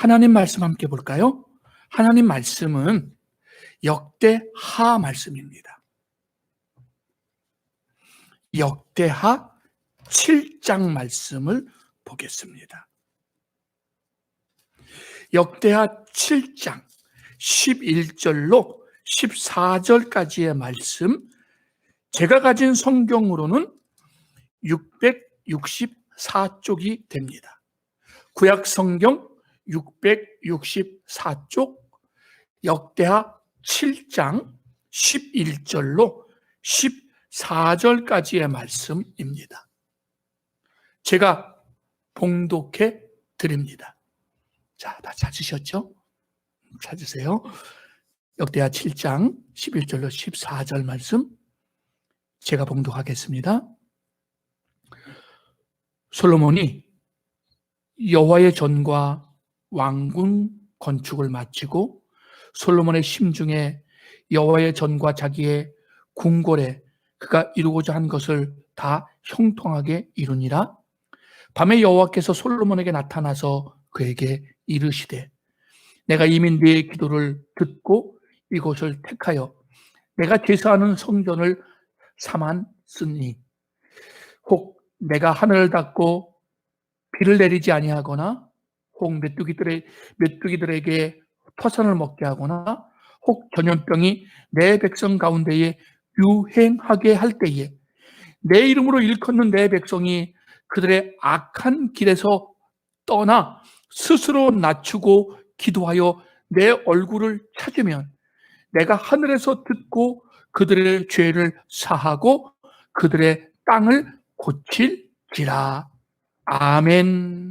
하나님 말씀 함께 볼까요? 하나님 말씀은 역대하 말씀입니다. 역대하 7장 말씀을 보겠습니다. 역대하 7장 11절로 14절까지의 말씀, 제가 가진 성경으로는 664쪽이 됩니다. 구약 성경 664쪽, 역대하 7장 11절로 14절까지의 말씀입니다. 제가 봉독해 드립니다. 자, 다 찾으셨죠? 찾으세요. 역대하 7장 11절로 14절 말씀, 제가 봉독하겠습니다. 솔로몬이 여호와의 전과 왕궁 건축을 마치고 솔로몬의 심중에 여호와의 전과 자기의 궁궐에 그가 이루고자 한 것을 다 형통하게 이루니라. 밤에 여호와께서 솔로몬에게 나타나서 그에게 이르시되, 내가 이미 네 기도를 듣고 이곳을 택하여 내가 제사하는 성전을 삼았으니 혹 내가 하늘을 닫고 비를 내리지 아니하거나 혹 메뚜기들에게 토산을 먹게 하거나 혹 전염병이 내 백성 가운데에 유행하게 할 때에 내 이름으로 일컫는 내 백성이 그들의 악한 길에서 떠나 스스로 낮추고 기도하여 내 얼굴을 찾으면 내가 하늘에서 듣고 그들의 죄를 사하고 그들의 땅을 고칠지라. 아멘.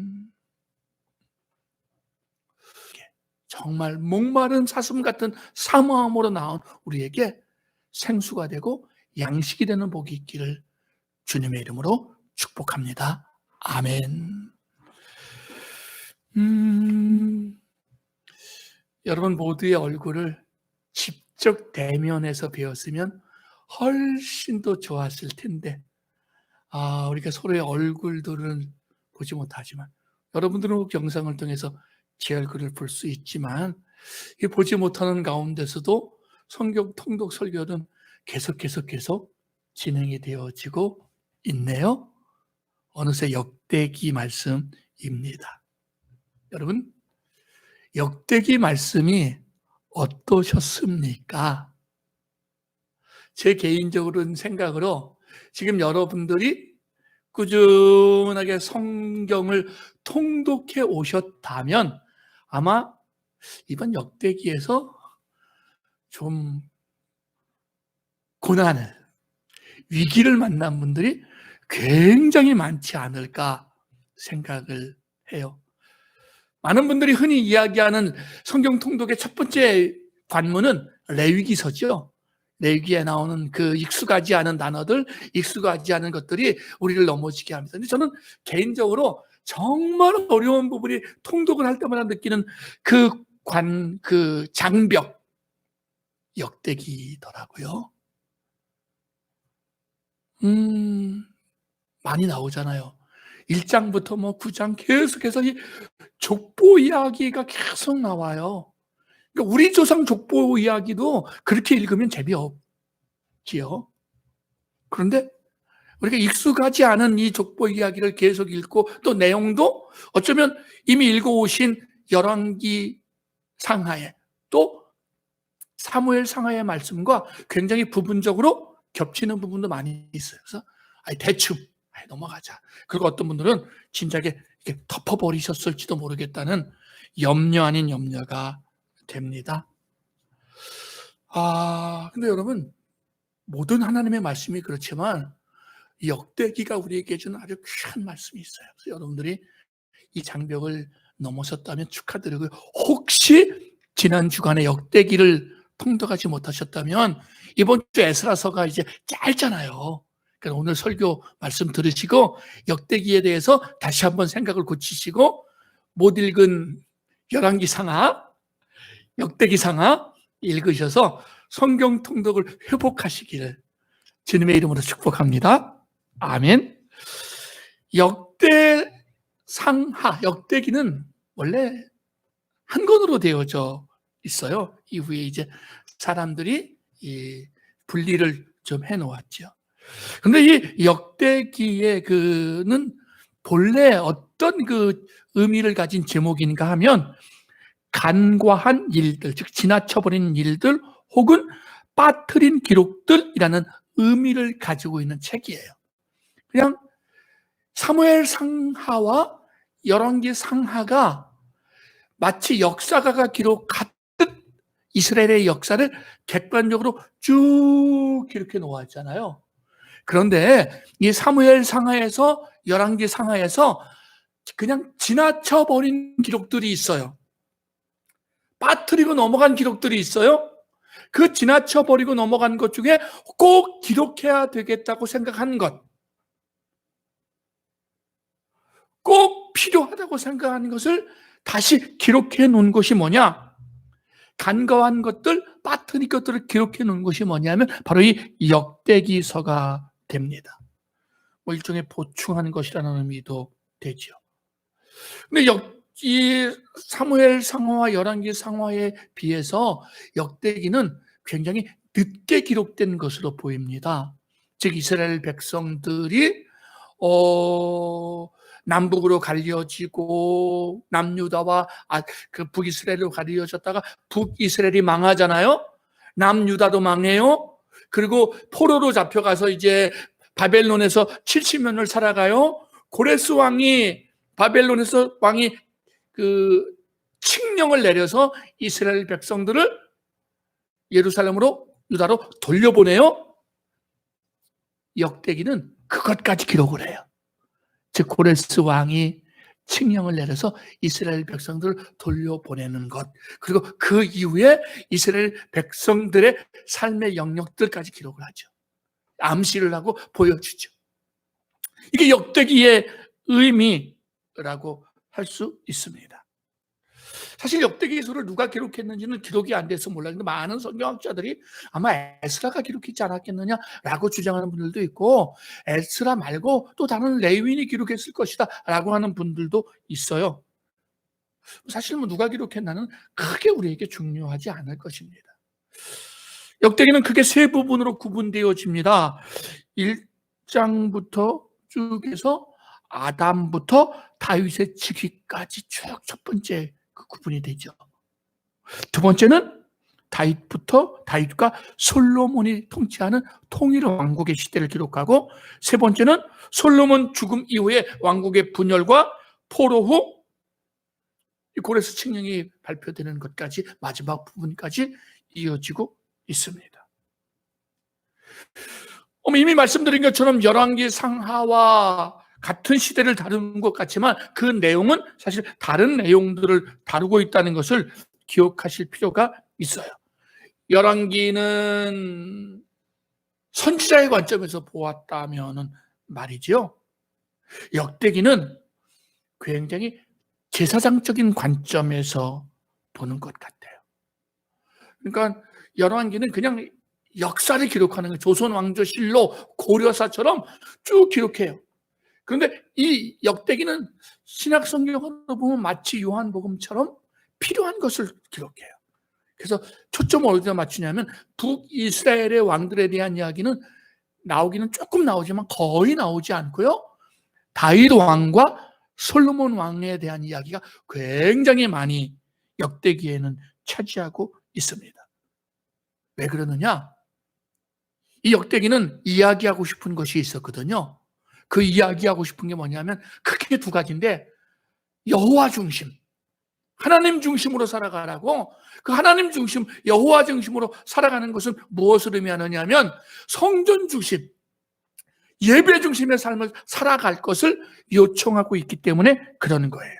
정말 목마른 사슴 같은 사모함으로 나온 우리에게 생수가 되고 양식이 되는 복이 있기를 주님의 이름으로 축복합니다. 아멘. 여러분 모두의 얼굴을 직접 대면해서 배웠으면 훨씬 더 좋았을 텐데, 우리가 서로의 얼굴들은 보지 못하지만, 여러분들은 영상을 통해서 제 얼굴을 볼 수 있지만, 보지 못하는 가운데서도 성경 통독 설교는 계속 진행이 되어지고 있네요. 어느새 역대기 말씀입니다. 여러분, 역대기 말씀이 어떠셨습니까? 제 개인적으로는 생각으로 지금 여러분들이 꾸준하게 성경을 통독해 오셨다면 아마 이번 역대기에서 좀 고난을, 위기를 만난 분들이 굉장히 많지 않을까 생각을 해요. 많은 분들이 흔히 이야기하는 성경 통독의 첫 번째 관문은 레위기서죠. 레위기에 나오는 그 익숙하지 않은 단어들, 익숙하지 않은 것들이 우리를 넘어지게 합니다. 근데 저는 개인적으로 정말 어려운 부분이 통독을 할 때마다 느끼는 그 장벽, 역대기더라고요. 많이 나오잖아요. 1장부터 9장 계속해서 이 족보 이야기가 계속 나와요. 그러니까 우리 조상 족보 이야기도 그렇게 읽으면 재미없지요. 그런데 우리가 익숙하지 않은 이 족보 이야기를 계속 읽고 또 내용도 어쩌면 이미 읽어오신 열왕기 상하에 또 사무엘 상하의 말씀과 굉장히 부분적으로 겹치는 부분도 많이 있어요. 그래서 대충 넘어가자. 그리고 어떤 분들은 진작에 이렇게 덮어버리셨을지도 모르겠다는 염려 아닌 염려가 됩니다. 근데 여러분, 모든 하나님의 말씀이 그렇지만 역대기가 우리에게 준 아주 귀한 말씀이 있어요. 그래서 여러분들이 이 장벽을 넘어섰다면 축하드리고요. 혹시 지난 주간에 역대기를 통독하지 못하셨다면 이번 주 에스라서가 이제 짧잖아요. 그러니까 오늘 설교 말씀 들으시고 역대기에 대해서 다시 한번 생각을 고치시고 못 읽은 열왕기 상하, 역대기 상하 읽으셔서 성경 통독을 회복하시기를 주님의 이름으로 축복합니다. 아멘. 역대기는 원래 한 권으로 되어져 있어요. 이후에 이제 사람들이 이 분리를 좀 해 놓았죠. 근데 이 역대기의 그는 본래 어떤 그 의미를 가진 제목인가 하면 간과한 일들, 즉 지나쳐버린 일들 혹은 빠뜨린 기록들이라는 의미를 가지고 있는 책이에요. 그냥 사무엘 상하와 열왕기 상하가 마치 역사가가 기록하듯 이스라엘의 역사를 객관적으로 쭉 이렇게 놓았잖아요. 그런데 이 사무엘 상하에서 열왕기 상하에서 그냥 지나쳐 버린 기록들이 있어요. 빠뜨리고 넘어간 기록들이 있어요. 그 지나쳐 버리고 넘어간 것 중에 꼭 기록해야 되겠다고 생각한 것, 꼭 필요하다고 생각하는 것을 다시 기록해 놓은 것이 뭐냐? 간과한 것들, 빠뜨린 것들을 기록해 놓은 것이 뭐냐면 바로 이 역대기서가 됩니다. 뭐 일종의 보충하는 것이라는 의미도 되죠. 근데 이 사무엘 상하와 열왕기 상하에 비해서 역대기는 굉장히 늦게 기록된 것으로 보입니다. 즉 이스라엘 백성들이 남북으로 갈려지고 남유다와 그 북이스라엘로 갈려졌다가 북이스라엘이 망하잖아요. 남유다도 망해요. 그리고 포로로 잡혀가서 이제 바벨론에서 70년을 살아가요. 고레스 왕이 바벨론에서 왕이 그 칙령을 내려서 이스라엘 백성들을 예루살렘으로 유다로 돌려보내요. 역대기는 그것까지 기록을 해요. 즉 고레스 왕이 칙령을 내려서 이스라엘 백성들을 돌려보내는 것, 그리고 그 이후에 이스라엘 백성들의 삶의 영역들까지 기록을 하죠. 암시를 하고 보여주죠. 이게 역대기의 의미라고 할 수 있습니다. 사실 역대기서를 누가 기록했는지는 기록이 안 돼서 몰랐는데 많은 성경학자들이 아마 에스라가 기록했지 않았겠느냐라고 주장하는 분들도 있고, 에스라 말고 또 다른 레위인이 기록했을 것이다 라고 하는 분들도 있어요. 사실 뭐 누가 기록했나는 크게 우리에게 중요하지 않을 것입니다. 역대기는 크게 세 부분으로 구분되어집니다. 1장부터 쭉 해서 아담부터 다윗의 즉위까지 쭉 첫 번째 그 구분이 되죠. 두 번째는 다윗과 솔로몬이 통치하는 통일 왕국의 시대를 기록하고, 세 번째는 솔로몬 죽음 이후에 왕국의 분열과 포로 후 고레스 칙령이 발표되는 것까지, 마지막 부분까지 이어지고 있습니다. 이미 말씀드린 것처럼 열왕기 상하와 같은 시대를 다루는 것 같지만 그 내용은 사실 다른 내용들을 다루고 있다는 것을 기억하실 필요가 있어요. 열왕기는 선지자의 관점에서 보았다면 말이죠. 역대기는 굉장히 제사장적인 관점에서 보는 것 같아요. 그러니까 열왕기는 그냥 역사를 기록하는 거예요. 조선 왕조실록, 고려사처럼 쭉 기록해요. 그런데 이 역대기는 신약 성경으로 보면 마치 요한복음처럼 필요한 것을 기록해요. 그래서 초점을 어디다 맞추냐면 북이스라엘의 왕들에 대한 이야기는 나오기는 조금 나오지만 거의 나오지 않고요. 다윗 왕과 솔로몬 왕에 대한 이야기가 굉장히 많이 역대기에는 차지하고 있습니다. 왜 그러느냐? 이 역대기는 이야기하고 싶은 것이 있었거든요. 그 이야기하고 싶은 게 뭐냐면 크게 두 가지인데, 여호와 중심, 하나님 중심으로 살아가라고. 그 하나님 중심, 여호와 중심으로 살아가는 것은 무엇을 의미하느냐면 성전 중심, 예배 중심의 삶을 살아갈 것을 요청하고 있기 때문에 그러는 거예요.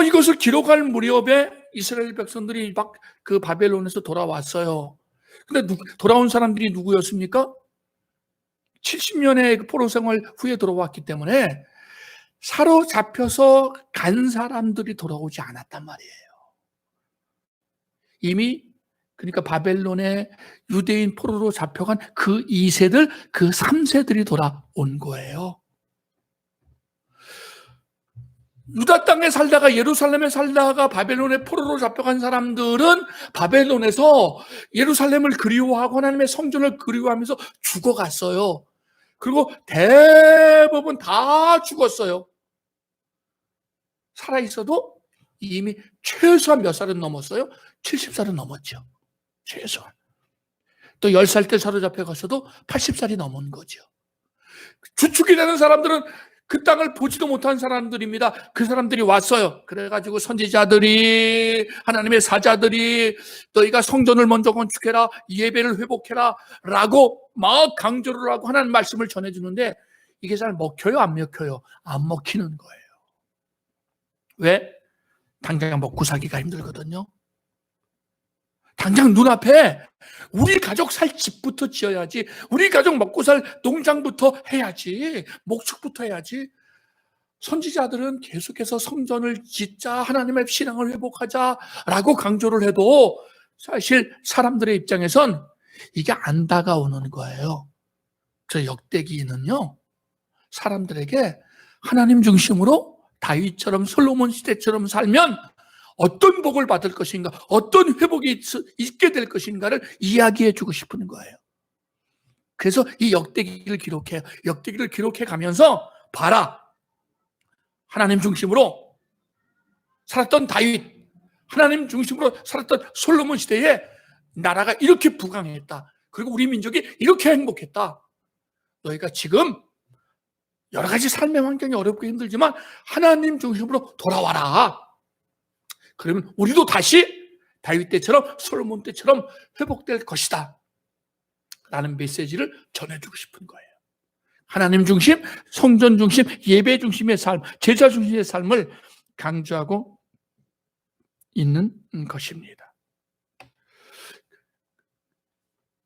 이것을 기록할 무렵에 이스라엘 백성들이 막 그 바벨론에서 돌아왔어요. 근데 돌아온 사람들이 누구였습니까? 70년의 포로 생활 후에 돌아왔기 때문에 사로잡혀서 간 사람들이 돌아오지 않았단 말이에요. 이미 그러니까 바벨론의 유대인 포로로 잡혀간 그 2세들, 그 3세들이 돌아온 거예요. 유다 땅에 살다가 예루살렘에 살다가 바벨론의 포로로 잡혀간 사람들은 바벨론에서 예루살렘을 그리워하고 하나님의 성전을 그리워하면서 죽어갔어요. 그리고 대부분 다 죽었어요. 살아있어도 이미 최소한 몇 살은 넘었어요? 70살은 넘었죠. 최소한. 또 10살 때 사로잡혀 갔어도 80살이 넘은 거죠. 주축이 되는 사람들은 그 땅을 보지도 못한 사람들입니다. 그 사람들이 왔어요. 그래가지고 선지자들이, 하나님의 사자들이 너희가 성전을 먼저 건축해라, 예배를 회복해라 라고 막 강조를 하고 하나님 말씀을 전해주는데 이게 잘 먹혀요? 안 먹혀요? 안 먹히는 거예요. 왜? 당장 먹고 살기가 힘들거든요. 당장 눈앞에 우리 가족 살 집부터 지어야지, 우리 가족 먹고 살 농장부터 해야지, 목축부터 해야지. 선지자들은 계속해서 성전을 짓자, 하나님의 신앙을 회복하자라고 강조를 해도 사실 사람들의 입장에선 이게 안 다가오는 거예요. 저 역대기는요, 사람들에게 하나님 중심으로 다윗처럼 솔로몬 시대처럼 살면 어떤 복을 받을 것인가, 어떤 회복이 있게 될 것인가를 이야기해 주고 싶은 거예요. 그래서 이 역대기를 기록해요. 역대기를 기록해 가면서 봐라, 하나님 중심으로 살았던 다윗, 하나님 중심으로 살았던 솔로몬 시대에 나라가 이렇게 부강했다. 그리고 우리 민족이 이렇게 행복했다. 너희가 지금 여러 가지 삶의 환경이 어렵고 힘들지만 하나님 중심으로 돌아와라. 그러면 우리도 다시 다윗 때처럼 솔로몬 때처럼 회복될 것이다 라는 메시지를 전해주고 싶은 거예요. 하나님 중심, 성전 중심, 예배 중심의 삶, 제자 중심의 삶을 강조하고 있는 것입니다.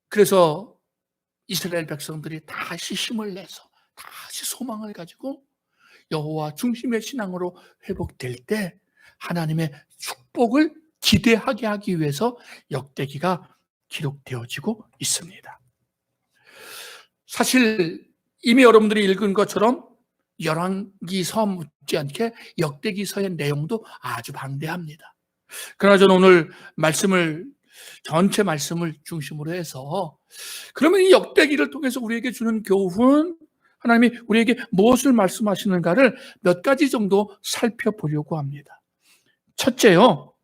그래서 이스라엘 백성들이 다시 힘을 내서 다시 소망을 가지고 여호와 중심의 신앙으로 회복될 때 하나님의 축복을 기대하게 하기 위해서 역대기가 기록되어지고 있습니다. 사실 이미 여러분들이 읽은 것처럼 열왕기서 못지않게 역대기서의 내용도 아주 방대합니다. 그러나 저는 오늘 전체 말씀을 중심으로 해서 그러면 이 역대기를 통해서 우리에게 주는 교훈, 하나님이 우리에게 무엇을 말씀하시는가를 몇 가지 정도 살펴보려고 합니다. 첫째요,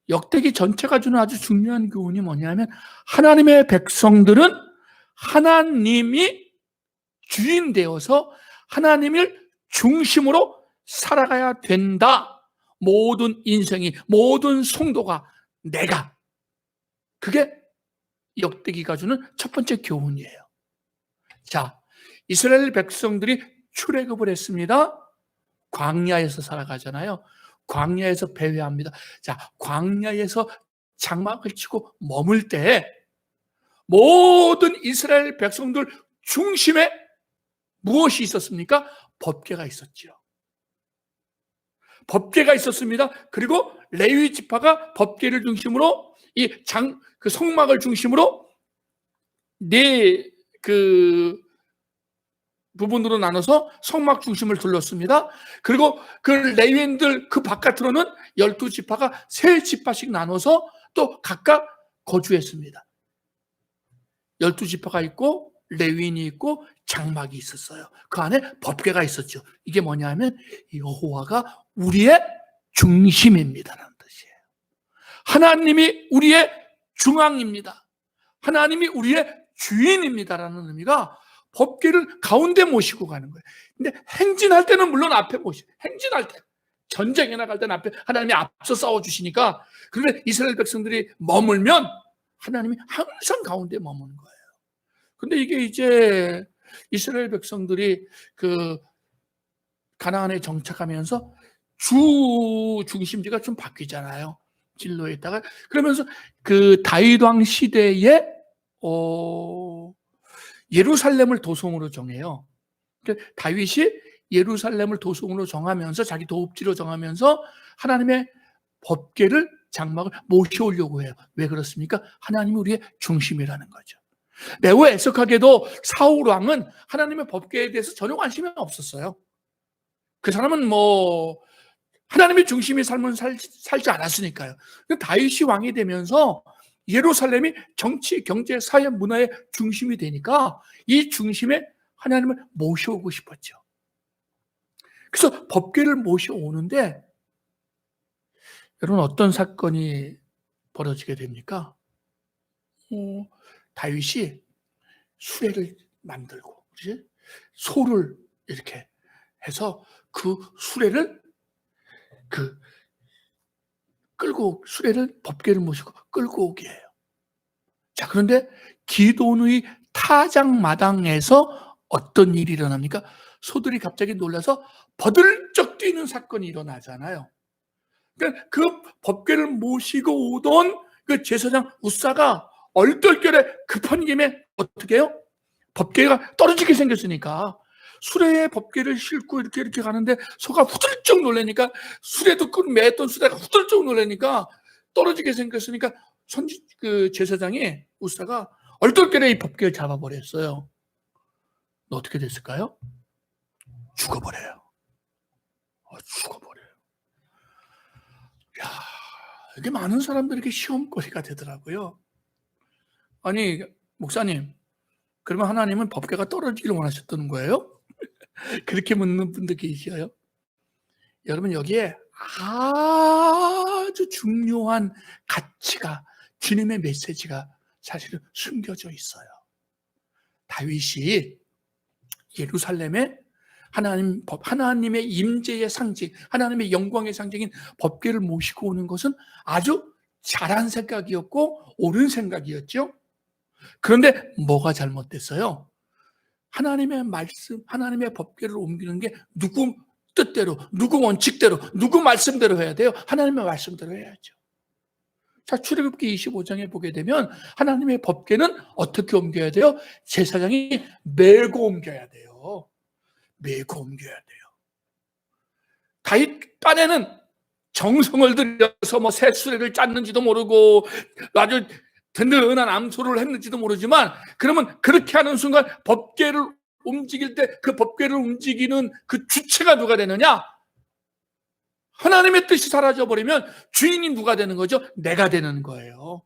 역대기 전체가 주는 아주 중요한 교훈이 뭐냐면 하나님의 백성들은 하나님이 주인 되어서 하나님을 중심으로 살아가야 된다. 모든 인생이, 모든 성도가, 내가. 그게 역대기가 주는 첫 번째 교훈이에요. 자, 이스라엘 백성들이 출애굽을 했습니다. 광야에서 살아가잖아요. 광야에서 배회합니다. 자, 광야에서 장막을 치고 머물 때 모든 이스라엘 백성들 중심에 무엇이 있었습니까? 법궤가 있었죠. 법궤가 있었습니다. 그리고 레위 지파가 법궤를 중심으로 그 성막을 중심으로 그 부분으로 나눠서 성막 중심을 둘렀습니다. 그리고 그 레위인들 그 바깥으로는 12지파가 3지파씩 나눠서 또 각각 거주했습니다. 12지파가 있고 레위인이 있고 장막이 있었어요. 그 안에 법궤가 있었죠. 이게 뭐냐면 여호와가 우리의 중심입니다라는 뜻이에요. 하나님이 우리의 중앙입니다. 하나님이 우리의 주인입니다라는 의미가 법궤를 가운데 모시고 가는 거예요. 근데 행진할 때는 물론 앞에 행진할 때, 전쟁에 나갈 때는 앞에 하나님이 앞서 싸워주시니까, 그런데 이스라엘 백성들이 머물면 하나님이 항상 가운데 머무는 거예요. 근데 이게 이제 이스라엘 백성들이 그 가나안에 정착하면서 중심지가 좀 바뀌잖아요. 진로에다가. 그러면서 그 다윗 왕 시대에 예루살렘을 도성으로 정해요. 그러니까 다윗이 예루살렘을 도성으로 정하면서 자기 도읍지로 정하면서 하나님의 법궤를 장막을 모셔오려고 해요. 왜 그렇습니까? 하나님이 우리의 중심이라는 거죠. 매우 애석하게도 사울 왕은 하나님의 법궤에 대해서 전혀 관심이 없었어요. 그 사람은 뭐 하나님의 중심의 삶을 살지 않았으니까요. 다윗이 왕이 되면서 예루살렘이 정치, 경제, 사회, 문화의 중심이 되니까 이 중심에 하나님을 모셔오고 싶었죠. 그래서 법궤를 모셔오는데 여러분 어떤 사건이 벌어지게 됩니까? 다윗이 수레를 만들고, 그렇지? 소를 이렇게 해서 그 수레를 수레를 법궤를 모시고 끌고 오게 해요. 자, 그런데 기돈의 타작마당에서 어떤 일이 일어납니까? 소들이 갑자기 놀라서 버들쩍 뛰는 사건이 일어나잖아요. 그러니까 그 법궤를 모시고 오던 그 제사장 우사가 얼떨결에 급한 김에 어떻게 해요? 법궤가 떨어지게 생겼으니까 수레에 법궤를 싣고 이렇게 가는데 소가 후들쩍 놀라니까, 수레도 매했던 수레가 후들쩍 놀라니까 떨어지게 생겼으니까 그 제사장이 우사가 얼떨결에 이 법궤를 잡아버렸어요. 어떻게 됐을까요? 죽어버려요. 죽어버려요. 야, 이게 많은 사람들에게 시험거리가 되더라고요. 아니, 목사님, 그러면 하나님은 법궤가 떨어지기를 원하셨다는 거예요? 그렇게 묻는 분도 계셔요. 여러분, 여기에 아주 중요한 가치가, 주님의 메시지가 사실은 숨겨져 있어요. 다윗이 예루살렘에 하나님의 임재의 상징, 하나님의 영광의 상징인 법궤를 모시고 오는 것은 아주 잘한 생각이었고 옳은 생각이었죠. 그런데 뭐가 잘못됐어요? 하나님의 말씀, 하나님의 법궤를 옮기는 게 누구 뜻대로, 누구 원칙대로, 누구 말씀대로 해야 돼요? 하나님의 말씀대로 해야죠. 자, 출애굽기 25장에 보게 되면 하나님의 법궤는 어떻게 옮겨야 돼요? 제사장이 메고 옮겨야 돼요. 메고 옮겨야 돼요. 다윗 딴에는 정성을 들여서 뭐 새수레를 짰는지도 모르고 아주 든든한 암소를 했는지도 모르지만, 그러면 그렇게 하는 순간 법궤를 움직일 때 그 법궤를 움직이는 그 주체가 누가 되느냐? 하나님의 뜻이 사라져버리면 주인이 누가 되는 거죠? 내가 되는 거예요.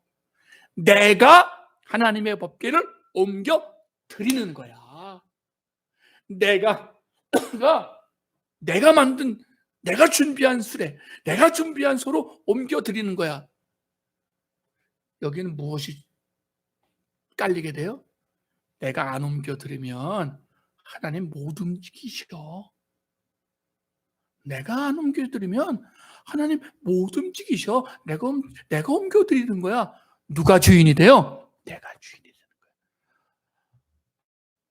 내가 하나님의 법궤를 옮겨 드리는 거야. 내가 만든, 내가 준비한 수레, 내가 준비한 소로 옮겨 드리는 거야. 여기는 무엇이 깔리게 돼요? 내가 안 옮겨 드리면 하나님 못 움직이셔. 내가 안 옮겨 드리면 하나님 못 움직이셔. 내가 옮겨 드리는 거야. 누가 주인이 돼요? 내가 주인이 되는 거야.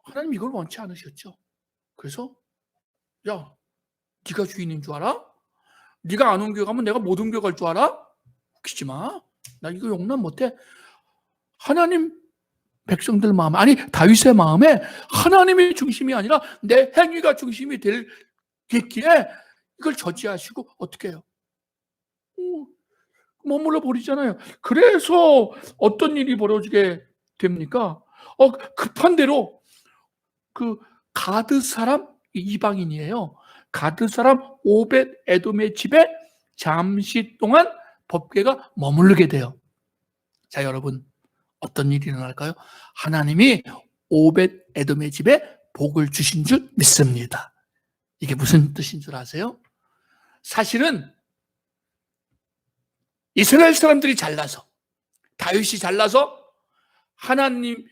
하나님 이걸 원치 않으셨죠. 그래서 야, 네가 주인인 줄 알아? 네가 안 옮겨가면 내가 못 옮겨갈 줄 알아? 웃기지 마. 나 이거 용납 못해. 하나님 백성들 마음, 아니 다윗의 마음에 하나님의 중심이 아니라 내 행위가 중심이 됐기에 이걸 저지하시고 어떻게 해요? 머물러 버리잖아요. 그래서 어떤 일이 벌어지게 됩니까? 급한 대로 그 가드 사람, 이방인이에요. 가드 사람 오벳 에돔의 집에 잠시 동안 법궤가 머무르게 돼요. 자, 여러분, 어떤 일이 일어날까요? 하나님이 오벳 에돔의 집에 복을 주신 줄 믿습니다. 이게 무슨 뜻인 줄 아세요? 사실은 이스라엘 사람들이 잘나서, 다윗이 잘나서 하나님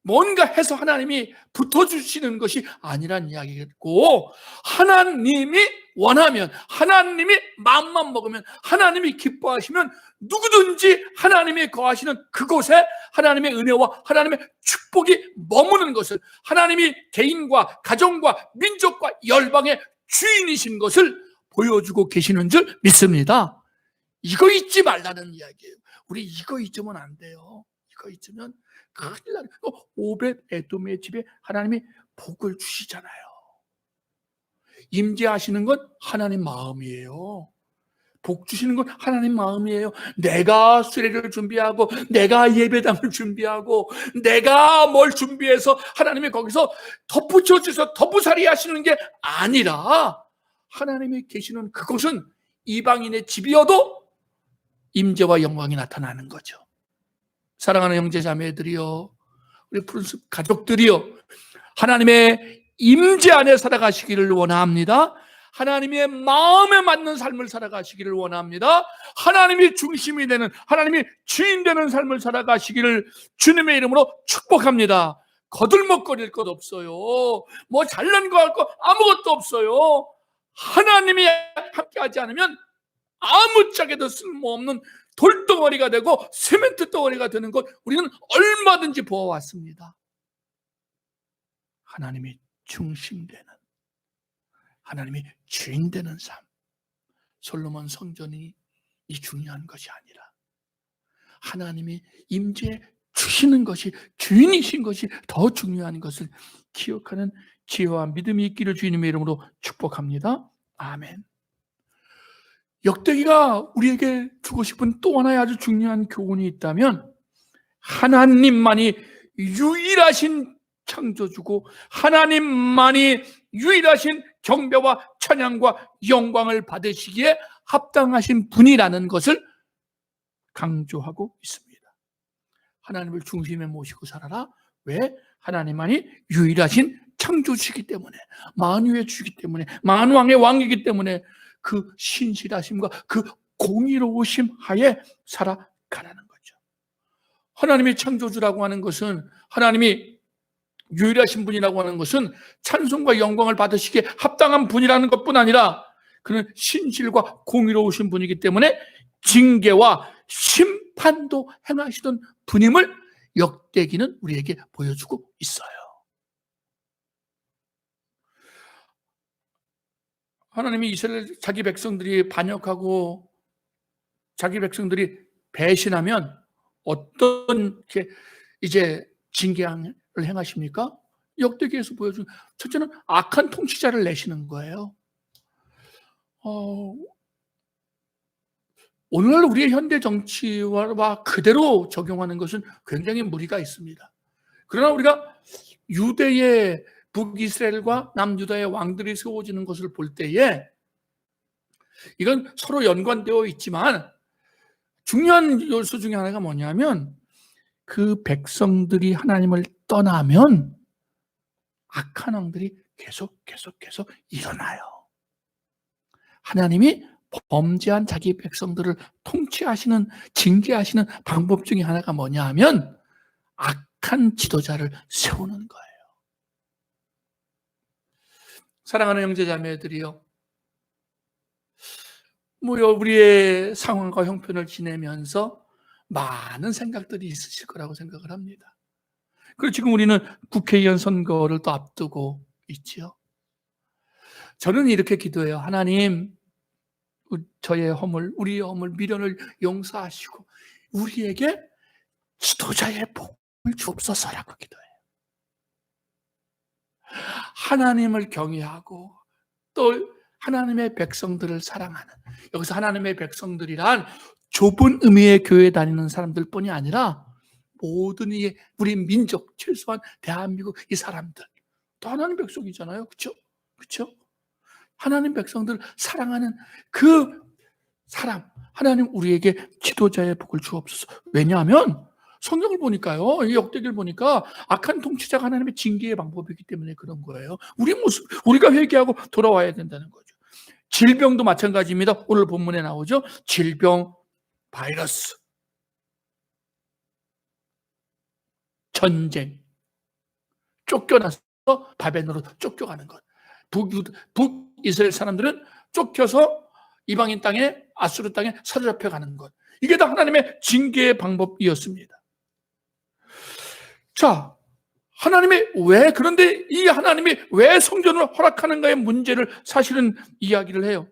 뭔가 해서 하나님이 붙어주시는 것이 아니란 이야기겠고, 하나님이 원하면, 하나님이 마음만 먹으면, 하나님이 기뻐하시면 누구든지 하나님이 거하시는 그곳에 하나님의 은혜와 하나님의 축복이 머무는 것을, 하나님이 개인과 가정과 민족과 열방의 주인이신 것을 보여주고 계시는 줄 믿습니다. 이거 잊지 말라는 이야기예요. 우리 이거 잊으면 안 돼요. 이거 잊으면 큰일 나요. 오벳 에돔의 집에 하나님이 복을 주시잖아요. 임재하시는 건 하나님 마음이에요. 복 주시는 건 하나님 마음이에요. 내가 수레를 준비하고, 내가 예배당을 준비하고, 내가 뭘 준비해서 하나님이 거기서 덧붙여 주셔서 덧부살이 하시는 게 아니라 하나님이 계시는 그곳은 이방인의 집이어도 임재와 영광이 나타나는 거죠. 사랑하는 형제 자매들이여, 우리 푸른숲 가족들이여, 하나님의 임재 안에 살아가시기를 원합니다. 하나님의 마음에 맞는 삶을 살아가시기를 원합니다. 하나님이 중심이 되는, 하나님이 주인 되는 삶을 살아가시기를 주님의 이름으로 축복합니다. 거들먹거릴 것 없어요. 뭐 잘난 거 할 거 아무것도 없어요. 하나님이 함께하지 않으면 아무짝에도 쓸모없는 돌덩어리가 되고 세멘트 덩어리가 되는 것 우리는 얼마든지 보아왔습니다. 하나님이 중심되는, 하나님이 주인 되는 삶, 솔로몬 성전이 이 중요한 것이 아니라 하나님이 임재해 주시는 것이, 주인이신 것이 더 중요한 것을 기억하는 지혜와 믿음이 있기를 주님의 이름으로 축복합니다. 아멘. 역대기가 우리에게 주고 싶은 또 하나의 아주 중요한 교훈이 있다면, 하나님만이 유일하신 창조주고 하나님만이 유일하신 경배와 찬양과 영광을 받으시기에 합당하신 분이라는 것을 강조하고 있습니다. 하나님을 중심에 모시고 살아라. 왜? 하나님만이 유일하신 창조주이기 때문에, 만유의 주이기 때문에, 만왕의 왕이기 때문에 그 신실하심과 그 공의로우심 하에 살아가라는 거죠. 하나님이 창조주라고 하는 것은, 하나님이 유일하신 분이라고 하는 것은 찬송과 영광을 받으시기에 합당한 분이라는 것뿐 아니라 그는 신실과 공의로우신 분이기 때문에 징계와 심판도 행하시던 분임을 역대기는 우리에게 보여주고 있어요. 하나님이 이스라엘 자기 백성들이 반역하고 자기 백성들이 배신하면 어떤 이제 징계를 행하십니까? 역대기에서 보여준 첫째는 악한 통치자를 내시는 거예요. 오늘날 우리의 현대 정치와 그대로 적용하는 것은 굉장히 무리가 있습니다. 그러나 우리가 유대의 북이스라엘과 남유다의 왕들이 세워지는 것을 볼 때에 이건 서로 연관되어 있지만 중요한 요소 중에 하나가 뭐냐면, 그 백성들이 하나님을 떠나면 악한 왕들이 계속 일어나요. 하나님이 범죄한 자기 백성들을 통치하시는, 징계하시는 방법 중에 하나가 뭐냐 하면 악한 지도자를 세우는 거예요. 사랑하는 형제자매들이요, 우리의 상황과 형편을 지내면서 많은 생각들이 있으실 거라고 생각을 합니다. 그리고 지금 우리는 국회의원 선거를 또 앞두고 있지요. 저는 이렇게 기도해요. 하나님, 저의 허물, 우리의 허물, 미련을 용서하시고 우리에게 지도자의 복을 주옵소서라고 기도해요. 하나님을 경외하고 또 하나님의 백성들을 사랑하는, 여기서 하나님의 백성들이란 좁은 의미의 교회에 다니는 사람들뿐이 아니라 모든 우리 민족, 최소한 대한민국 이 사람들 또 하나님 백성이잖아요. 그렇죠? 하나님 백성들 사랑하는 그 사람, 하나님 우리에게 지도자의 복을 주옵소서. 왜냐하면 성경을 보니까요, 이 역대기를 보니까 악한 통치자가 하나님의 징계의 방법이기 때문에 그런 거예요. 우리 모습, 우리가 회개하고 돌아와야 된다는 거죠. 질병도 마찬가지입니다. 오늘 본문에 나오죠. 질병, 바이러스, 전쟁, 쫓겨나서 바벨론으로 쫓겨가는 것. 북이스라엘 사람들은 쫓겨서 이방인 땅에, 아수르 땅에 사로잡혀 가는 것. 이게 다 하나님의 징계의 방법이었습니다. 자, 그런데 이 하나님이 왜 성전을 허락하는가의 문제를 사실은 이야기를 해요.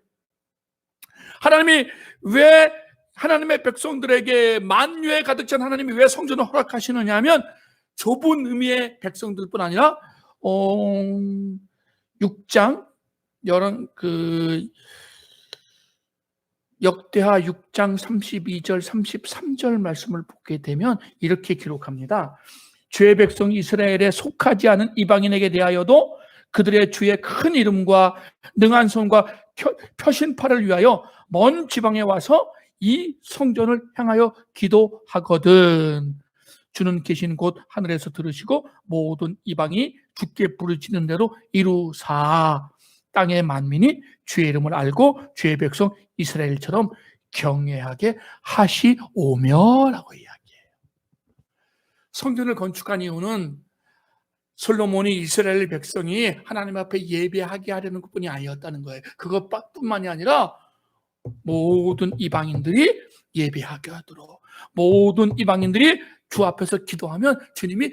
하나님이 왜 하나님의 백성들에게 만유에 가득 찬 하나님이 왜 성전을 허락하시느냐 하면 좁은 의미의 백성들뿐 아니라 6장 역대하 6장 32절 33절 말씀을 보게 되면 이렇게 기록합니다. 주의 백성 이스라엘에 속하지 않은 이방인에게 대하여도 그들의 주의 큰 이름과 능한 손과 표신파를 위하여 먼 지방에 와서 이 성전을 향하여 기도하거든. 주는 계신 곳 하늘에서 들으시고 모든 이방이 주께 부르짖는 대로 이루사 땅의 만민이 주의 이름을 알고 주의 백성 이스라엘처럼 경외하게 하시오며라고 이야기해요. 성전을 건축한 이유는 솔로몬이 이스라엘 백성이 하나님 앞에 예배하게 하려는 것뿐이 아니었다는 거예요. 그것뿐만이 아니라 모든 이방인들이 예배하게 하도록, 모든 이방인들이 주 앞에서 기도하면 주님이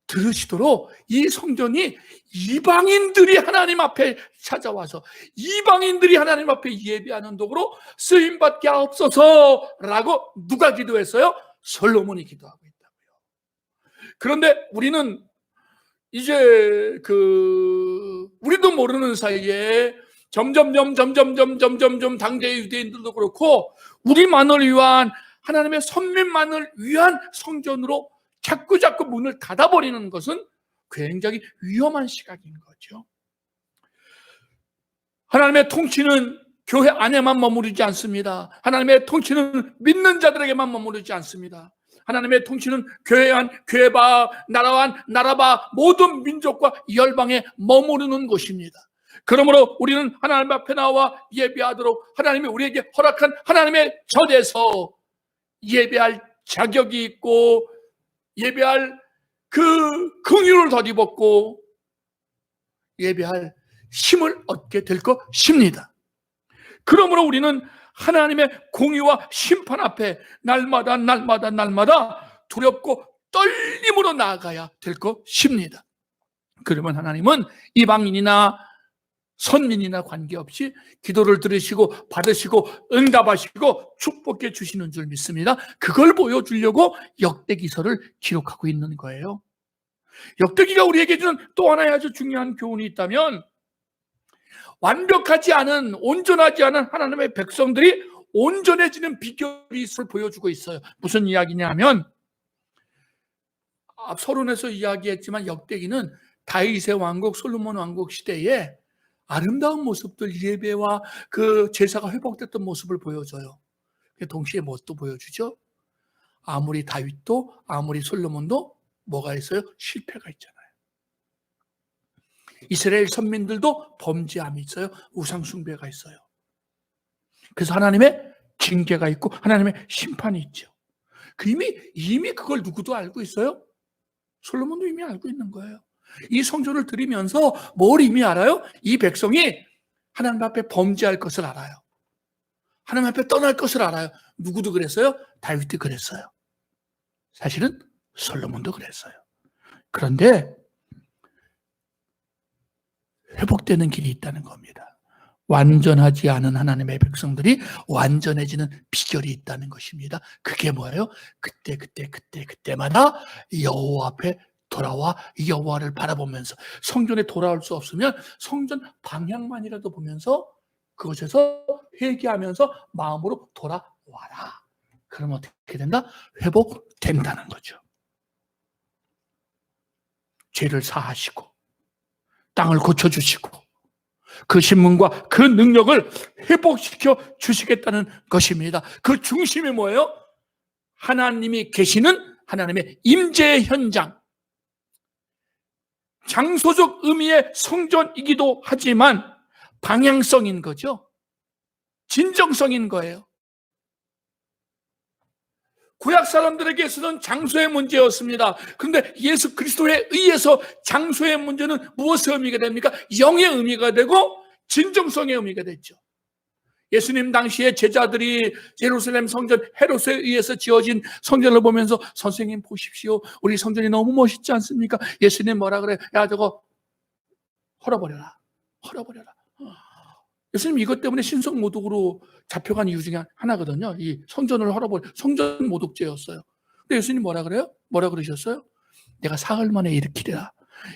들으시도록 이 성전이 이방인들이 하나님 앞에 찾아와서 이방인들이 하나님 앞에 예배하는 도구로 쓰임받게 하옵소서라고 누가 기도했어요? 솔로몬이 기도하고 있다고요. 그런데 우리는 이제 우리도 모르는 사이에 점점 당대의 유대인들도 그렇고 우리만을 위한, 하나님의 선민만을 위한 성전으로 자꾸 문을 닫아버리는 것은 굉장히 위험한 시각인 거죠. 하나님의 통치는 교회 안에만 머무르지 않습니다. 하나님의 통치는 믿는 자들에게만 머무르지 않습니다. 하나님의 통치는 교회바, 나라바 모든 민족과 열방에 머무르는 곳입니다. 그러므로 우리는 하나님 앞에 나와 예배하도록 하나님이 우리에게 허락한 하나님의 전에서 예배할 자격이 있고 예배할 그 긍휼을 덧입었고 예배할 힘을 얻게 될 것입니다. 그러므로 우리는 하나님의 공의와 심판 앞에 날마다 두렵고 떨림으로 나아가야 될 것입니다. 그러면 하나님은 이방인이나 선민이나 관계없이 기도를 들으시고 받으시고 응답하시고 축복해 주시는 줄 믿습니다. 그걸 보여주려고 역대기서를 기록하고 있는 거예요. 역대기가 우리에게 주는 또 하나의 아주 중요한 교훈이 있다면, 완벽하지 않은, 온전하지 않은 하나님의 백성들이 온전해지는 비결이 보여주고 있어요. 무슨 이야기냐면, 서론에서 이야기했지만 역대기는 다윗의 왕국, 솔로몬 왕국 시대에 아름다운 모습들, 예배와 그 제사가 회복됐던 모습을 보여줘요. 동시에 뭣도 보여주죠? 아무리 다윗도 아무리 솔로몬도 뭐가 있어요? 실패가 있잖아요. 이스라엘 선민들도 범죄함이 있어요. 우상 숭배가 있어요. 그래서 하나님의 징계가 있고 하나님의 심판이 있죠. 이미 그걸 누구도 알고 있어요? 솔로몬도 이미 알고 있는 거예요. 이 성전을 드리면서 뭘 이미 알아요? 이 백성이 하나님 앞에 범죄할 것을 알아요. 하나님 앞에 떠날 것을 알아요. 누구도 그랬어요? 다윗도 그랬어요. 사실은 솔로몬도 그랬어요. 그런데 회복되는 길이 있다는 겁니다. 완전하지 않은 하나님의 백성들이 완전해지는 비결이 있다는 것입니다. 그게 뭐예요? 그때마다 여호와 앞에 돌아와 여호와를 바라보면서, 성전에 돌아올 수 없으면 성전 방향만이라도 보면서 그곳에서 회개하면서 마음으로 돌아와라. 그러면 어떻게 된다? 회복된다는 거죠. 죄를 사하시고 땅을 고쳐주시고 그 신문과 그 능력을 회복시켜 주시겠다는 것입니다. 그 중심이 뭐예요? 하나님이 계시는 하나님의 임재의 현장, 장소적 의미의 성전이기도 하지만 방향성인 거죠. 진정성인 거예요. 구약 사람들에게서는 장소의 문제였습니다. 그런데 예수 그리스도에 의해서 장소의 문제는 무엇의 의미가 됩니까? 영의 의미가 되고 진정성의 의미가 됐죠. 예수님 당시에 제자들이 예루살렘 성전, 헤롯에 의해서 지어진 성전을 보면서 선생님 보십시오, 우리 성전이 너무 멋있지 않습니까? 예수님 뭐라 그래요? 야, 저거 헐어버려라. 예수님 이것 때문에 신성모독으로 잡혀간 이유 중에 하나거든요. 이 성전을 성전 모독죄였어요. 근데 예수님 뭐라 그래요? 뭐라 그러셨어요? 내가 사흘 만에 일으키리라.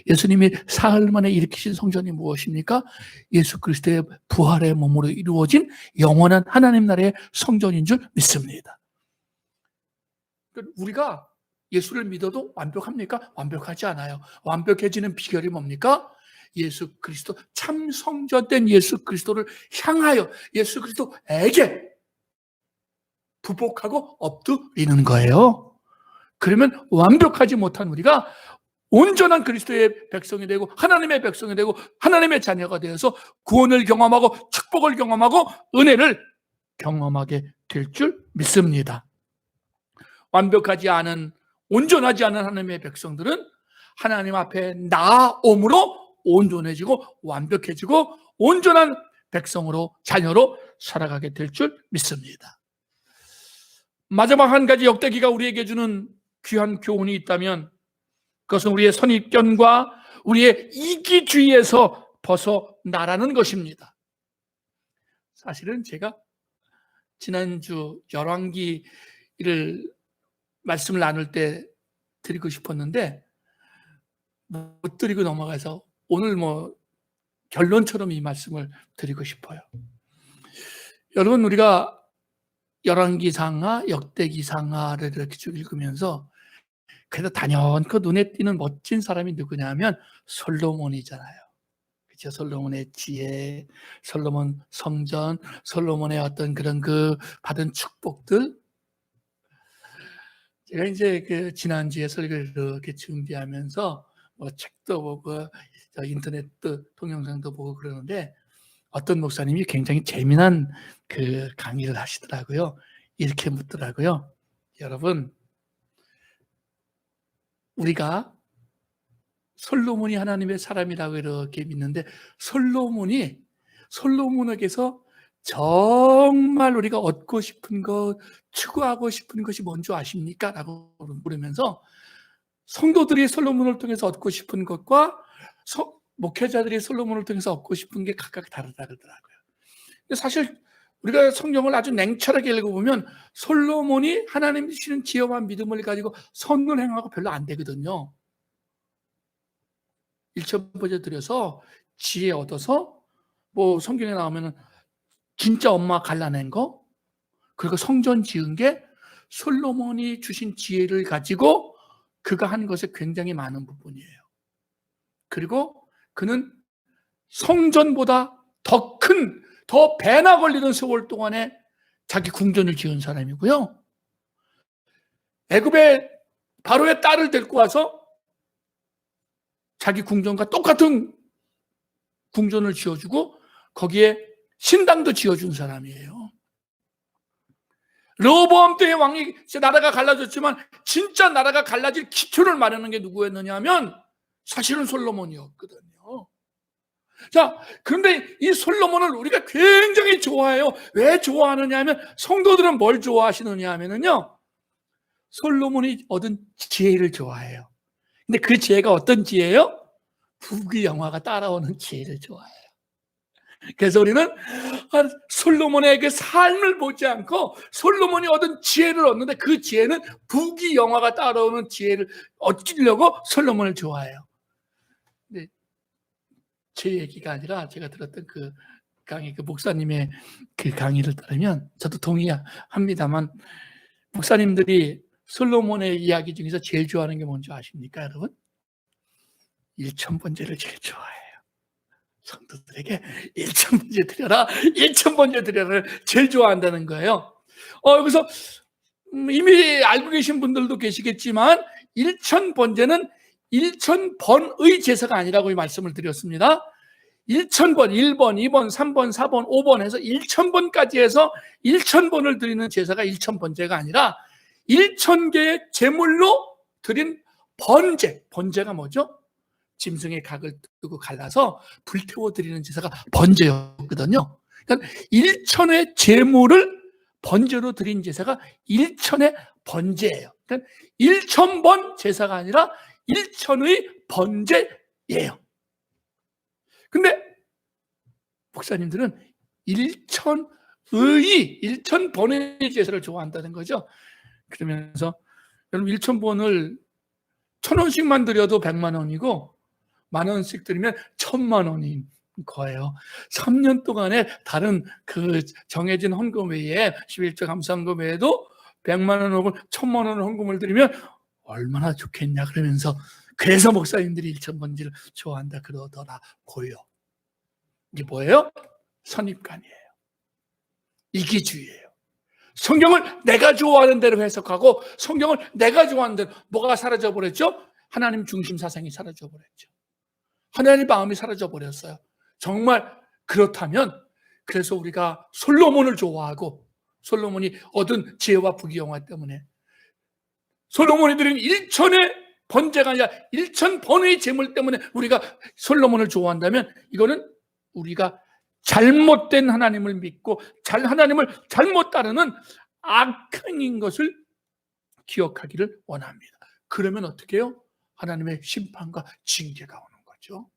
예수님이 사흘 만에 일으키신 성전이 무엇입니까? 예수 그리스도의 부활의 몸으로 이루어진 영원한 하나님 나라의 성전인 줄 믿습니다. 우리가 예수를 믿어도 완벽합니까? 완벽하지 않아요. 완벽해지는 비결이 뭡니까? 예수 그리스도, 참 성전된 예수 그리스도를 향하여 예수 그리스도에게 부복하고 엎드리는 거예요. 그러면 완벽하지 못한 우리가 온전한 그리스도의 백성이 되고 하나님의 백성이 되고 하나님의 자녀가 되어서 구원을 경험하고 축복을 경험하고 은혜를 경험하게 될 줄 믿습니다. 완벽하지 않은, 온전하지 않은 하나님의 백성들은 하나님 앞에 나아옴으로 온전해지고 완벽해지고 온전한 백성으로, 자녀로 살아가게 될 줄 믿습니다. 마지막 한 가지 역대기가 우리에게 주는 귀한 교훈이 있다면 그것은 우리의 선입견과 우리의 이기주의에서 벗어나라는 것입니다. 사실은 제가 지난주 열왕기를 말씀을 나눌 때 드리고 싶었는데 못 드리고 넘어가서 오늘 결론처럼 이 말씀을 드리고 싶어요. 여러분, 우리가 열왕기상하, 역대기상하를 이렇게 쭉 읽으면서 그래도 단연코 눈에 띄는 멋진 사람이 누구냐면 솔로몬이잖아요. 그렇죠? 솔로몬의 지혜, 솔로몬 성전, 솔로몬의 어떤 그런 받은 축복들. 제가 이제 지난주에 설교를 이렇게 준비하면서 책도 보고 인터넷도 동영상도 보고 그러는데 어떤 목사님이 굉장히 재미난 강의를 하시더라고요. 이렇게 묻더라고요. 여러분, 우리가 솔로몬이 하나님의 사람이라고 이렇게 믿는데 솔로몬에게서 정말 우리가 얻고 싶은 것, 추구하고 싶은 것이 뭔지 아십니까? 라고 물으면서 성도들이 솔로몬을 통해서 얻고 싶은 것과 목회자들이 솔로몬을 통해서 얻고 싶은 게 각각 다르다 그러더라고요. 근데 사실 우리가 성경을 아주 냉철하게 읽어보면 솔로몬이 하나님 주시는 지혜와 믿음을 가지고 선을 행하고 별로 안 되거든요. 일천번째 드려서 지혜 얻어서 성경에 나오면 진짜 엄마 갈라낸 거, 그리고 성전 지은 게 솔로몬이 주신 지혜를 가지고 그가 한 것에 굉장히 많은 부분이에요. 그리고 그는 성전보다 더 배나 걸리는 세월 동안에 자기 궁전을 지은 사람이고요. 애굽의 바로의 딸을 데리고 와서 자기 궁전과 똑같은 궁전을 지어주고 거기에 신당도 지어준 사람이에요. 르호보암 때의 왕이 나라가 갈라졌지만 진짜 나라가 갈라질 기초를 마련한 게 누구였느냐 하면 사실은 솔로몬이었거든요. 자, 그런데 이 솔로몬을 우리가 굉장히 좋아해요. 왜 좋아하느냐 하면 성도들은 뭘 좋아하시느냐 하면은요, 솔로몬이 얻은 지혜를 좋아해요. 근데 그 지혜가 어떤 지혜예요? 부귀영화가 따라오는 지혜를 좋아해요. 그래서 우리는 솔로몬의 그 삶을 보지 않고 솔로몬이 얻은 지혜를 얻는데 그 지혜는 부귀영화가 따라오는 지혜를 얻으려고 솔로몬을 좋아해요. 근데 제 얘기가 아니라 제가 들었던 강의, 목사님의 강의를 따르면 저도 동의합니다만 목사님들이 솔로몬의 이야기 중에서 제일 좋아하는 게 뭔지 아십니까, 여러분? 일천번제를 제일 좋아해요. 성도들에게 일천번제 드려라, 일천번제 드려라를 제일 좋아한다는 거예요. 여기서 이미 알고 계신 분들도 계시겠지만 일천번제는 1000번의 제사가 아니라고 말씀을 드렸습니다. 1000번, 1번, 2번, 3번, 4번, 5번 해서 1000번까지 해서 1000번을 드리는 제사가 1000번제가 아니라 1000개의 제물로 드린 번제가 뭐죠? 짐승의 각을 뜨고 갈라서 불태워 드리는 제사가 번제였거든요. 그러니까 1000의 제물을 번제로 드린 제사가 1000의 번제예요. 그러니까 1000번 제사가 아니라 1000의 번제예요. 근데 목사님들은 1000번의 제사를 좋아한다는 거죠. 그러면서 여러분 1000번을 1000원씩만 드려도 100만 원이고 10,000원씩 드리면 1000만 원인 거예요. 3년 동안에 다른 정해진 헌금 외에 11조 감사헌금 외에도 100만 원 혹은 1000만 원 헌금을 드리면 얼마나 좋겠냐 그러면서 그래서 목사님들이 일천번지를 좋아한다 그러더라고요. 이게 뭐예요? 선입관이에요. 이기주의예요. 성경을 내가 좋아하는 대로 해석하고 성경을 내가 좋아하는 대로 뭐가 사라져버렸죠? 하나님 중심 사상이 사라져버렸죠. 하나님의 마음이 사라져버렸어요. 정말 그렇다면 그래서 우리가 솔로몬을 좋아하고 솔로몬이 얻은 지혜와 부귀영화 때문에 솔로몬이 드린 1천의 번제가 아니라 1,000번의 제물 때문에 우리가 솔로몬을 좋아한다면 이거는 우리가 잘못된 하나님을 믿고 하나님을 잘못 따르는 악행인 것을 기억하기를 원합니다. 그러면 어떻게 해요? 하나님의 심판과 징계가 오는 거죠.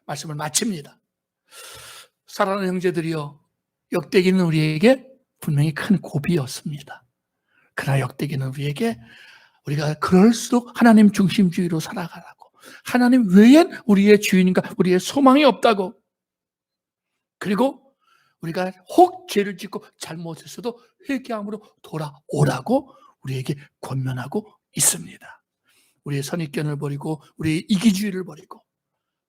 말씀을 마칩니다. 사랑하는 형제들이여, 역대기는 우리에게 분명히 큰 고비였습니다. 그러나 역대기는 우리에게 우리가 그럴수록 하나님 중심주의로 살아가라고, 하나님 외엔 우리의 주인인가 우리의 소망이 없다고, 그리고 우리가 혹 죄를 짓고 잘못했어도 회개함으로 돌아오라고 우리에게 권면하고 있습니다. 우리의 선입견을 버리고 우리의 이기주의를 버리고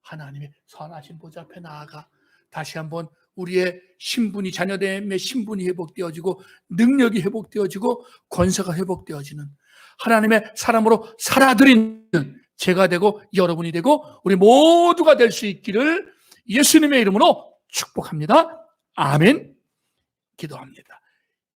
하나님의 선하신 보좌 앞에 나아가 다시 한번 우리의 신분이, 자녀됨의 신분이 회복되어지고 능력이 회복되어지고 권세가 회복되어지는 하나님의 사람으로 살아드리는 제가 되고 여러분이 되고 우리 모두가 될 수 있기를 예수님의 이름으로 축복합니다. 아멘. 기도합니다.